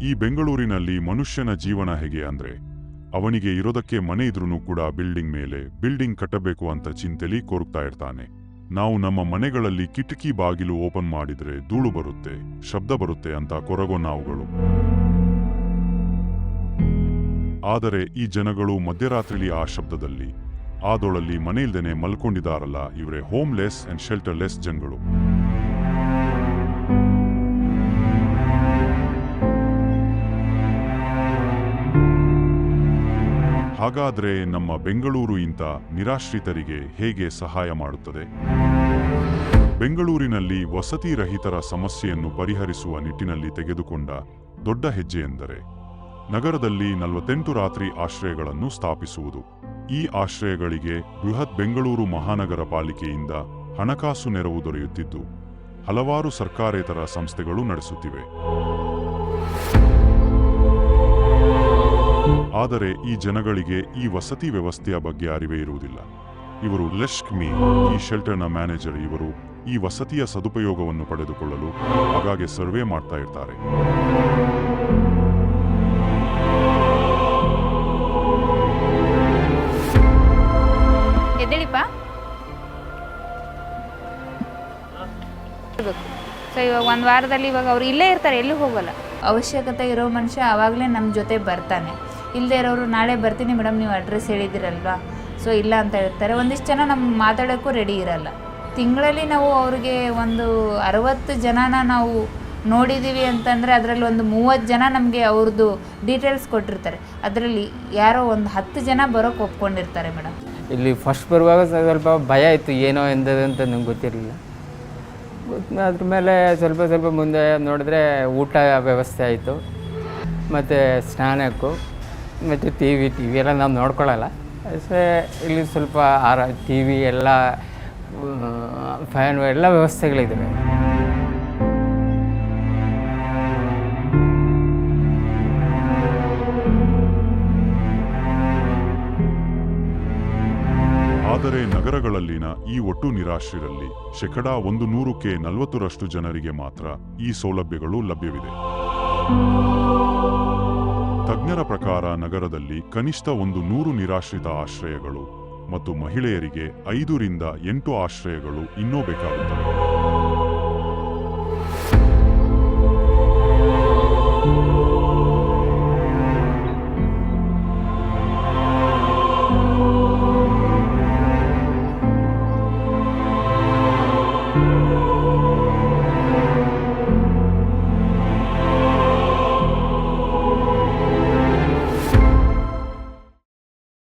ಈ ಬೆಂಗಳೂರಿನಲ್ಲಿ ಮನುಷ್ಯನ ಜೀವನ ಹೇಗೆ ಅಂದ್ರೆ, ಅವನಿಗೆ ಇರೋದಕ್ಕೆ ಮನೆ ಇದ್ರೂ ಕೂಡ ಬಿಲ್ಡಿಂಗ್ ಮೇಲೆ ಬಿಲ್ಡಿಂಗ್ ಕಟ್ಟಬೇಕು ಅಂತ ಚಿಂತೆಲಿ ಕೊರಗ್ತಾ ಇರ್ತಾನೆ. ನಾವು ನಮ್ಮ ಮನೆಗಳಲ್ಲಿ ಕಿಟಕಿ ಬಾಗಿಲು ಓಪನ್ ಮಾಡಿದ್ರೆ ಧೂಳು ಬರುತ್ತೆ, ಶಬ್ದ ಬರುತ್ತೆ ಅಂತ ಕೊರಗೋ ನಾವುಗಳು. ಆದರೆ ಈ ಜನಗಳು ಮಧ್ಯರಾತ್ರಿಲಿ ಆ ಶಬ್ದದಲ್ಲಿ, ಆದೊಳಲ್ಲಿ ಮನೆ ಇಲ್ದೇನೆ ಮಲ್ಕೊಂಡಿದಾರಲ್ಲ, ಇವರೇ ಹೋಮ್ಲೆಸ್ ಅಂಡ್ ಶೆಲ್ಟರ್ಲೆಸ್ ಜನಗಳು. ಹಾಗಾದ್ರೆ ನಮ್ಮ ಬೆಂಗಳೂರು ಇಂಥ ನಿರಾಶ್ರಿತರಿಗೆ ಹೇಗೆ ಸಹಾಯ ಮಾಡುತ್ತದೆ? ಬೆಂಗಳೂರಿನಲ್ಲಿ ವಸತಿ ರಹಿತರ ಸಮಸ್ಯೆಯನ್ನು ಪರಿಹರಿಸುವ ನಿಟ್ಟಿನಲ್ಲಿ ತೆಗೆದುಕೊಂಡ ದೊಡ್ಡ ಹೆಜ್ಜೆ ಎಂದರೆ ನಗರದಲ್ಲಿ 48 ರಾತ್ರಿ ಆಶ್ರಯಗಳನ್ನು ಸ್ಥಾಪಿಸುವುದು. ಈ ಆಶ್ರಯಗಳಿಗೆ ಬೃಹತ್ ಬೆಂಗಳೂರು ಮಹಾನಗರ ಪಾಲಿಕೆಯಿಂದ ಹಣಕಾಸು ನೆರವು ದೊರೆಯುತ್ತಿದ್ದು ಹಲವಾರು ಸರ್ಕಾರೇತರ ಸಂಸ್ಥೆಗಳು ನಡೆಸುತ್ತಿವೆ. ಆದರೆ ಈ ಜನಗಳಿಗೆ ಈ ವಸತಿ ವ್ಯವಸ್ಥೆಯ ಬಗ್ಗೆ ಅರಿವೇ ಇರುವುದಿಲ್ಲ. ಇವರು ಲಕ್ಷ್ಮಿ, ಈ ಶೆಲ್ಟರ್ನ ಮ್ಯಾನೇಜರ್, ಇವರು ಈ ವಸತಿಯ ಸದುಪಯೋಗವನ್ನು ಪಡೆದುಕೊಳ್ಳಲು ಆಗಾಗ್ಗೆ ಸರ್ವೆ ಮಾಡ್ತಾ ಇರ್ತಾರೆ. ಸೊ ಇವಾಗ ಒಂದು ವಾರದಲ್ಲಿ ಇವಾಗ ಅವ್ರು ಇಲ್ಲೇ ಇರ್ತಾರೆ, ಎಲ್ಲೂ ಹೋಗಲ್ಲ. ಅವಶ್ಯಕತೆ ಇರೋ ಮನುಷ್ಯ ಆವಾಗಲೇ ನಮ್ಮ ಜೊತೆ ಬರ್ತಾನೆ. ಇಲ್ಲದೆ ಇರೋರು ನಾಳೆ ಬರ್ತೀನಿ ಮೇಡಮ್ ನೀವು ಅಡ್ರೆಸ್ ಹೇಳಿದಿರಲ್ವಾ, ಸೊ ಇಲ್ಲ ಅಂತ ಹೇಳ್ತಾರೆ. ಒಂದಿಷ್ಟು ಜನ ನಮ್ಗೆ ಮಾತಾಡೋಕ್ಕೂ ರೆಡಿ ಇರಲ್ಲ. ತಿಂಗಳಲ್ಲಿ ನಾವು ಅವ್ರಿಗೆ ಒಂದು 60 ಜನನ ನಾವು ನೋಡಿದ್ದೀವಿ ಅಂತಂದರೆ ಅದರಲ್ಲಿ ಒಂದು 30 ಜನ ನಮಗೆ ಅವ್ರದ್ದು ಡೀಟೇಲ್ಸ್ ಕೊಟ್ಟಿರ್ತಾರೆ. ಅದರಲ್ಲಿ ಯಾರೋ ಒಂದು 10 ಜನ ಬರೋಕ್ಕೆ ಒಪ್ಕೊಂಡಿರ್ತಾರೆ ಮೇಡಮ್. ಇಲ್ಲಿ ಫಸ್ಟ್ ಬರುವಾಗ ಸ್ವಲ್ಪ ಭಯ ಇತ್ತು, ಏನೋ ಎಂದದಂತ ನಂಗೆ ಗೊತ್ತಿರಲಿಲ್ಲ. ಅದ್ರ ಮೇಲೆ ಸ್ವಲ್ಪ ಮುಂದೆ ನೋಡಿದ್ರೆ ಊಟ ವ್ಯವಸ್ಥೆ ಆಯಿತು, ಮತ್ತು ಸ್ನಾನಕ್ಕೂ, ಮತ್ತು ಟಿ ವಿ ಎಲ್ಲ ನಾವು ನೋಡ್ಕೊಳ್ಳಲ್ಲ. ಅಷ್ಟೇ ಇಲ್ಲಿ ಸ್ವಲ್ಪ ಟಿ ವಿ ಎಲ್ಲ, ಫ್ಯಾನ್ ಎಲ್ಲ ವ್ಯವಸ್ಥೆಗಳಿದ್ದಾವೆ. ಆದರೆ ನಗರಗಳಲ್ಲಿನ ಈ ಒಟ್ಟು ನಿರಾಶ್ರಿತರಲ್ಲಿ 100ಕ್ಕೆ 40ರಷ್ಟು ಜನರಿಗೆ ಮಾತ್ರ ಈ ಸೌಲಭ್ಯಗಳು ಲಭ್ಯವಿದೆ. ತಜ್ಞರ ಪ್ರಕಾರ ನಗರದಲ್ಲಿ ಕನಿಷ್ಠ 100 ನಿರಾಶ್ರಿತ ಆಶ್ರಯಗಳು ಮತ್ತು ಮಹಿಳೆಯರಿಗೆ 5 ರಿಂದ 8 ಆಶ್ರಯಗಳು ಇನ್ನೂ ಬೇಕಾಗುತ್ತವೆ.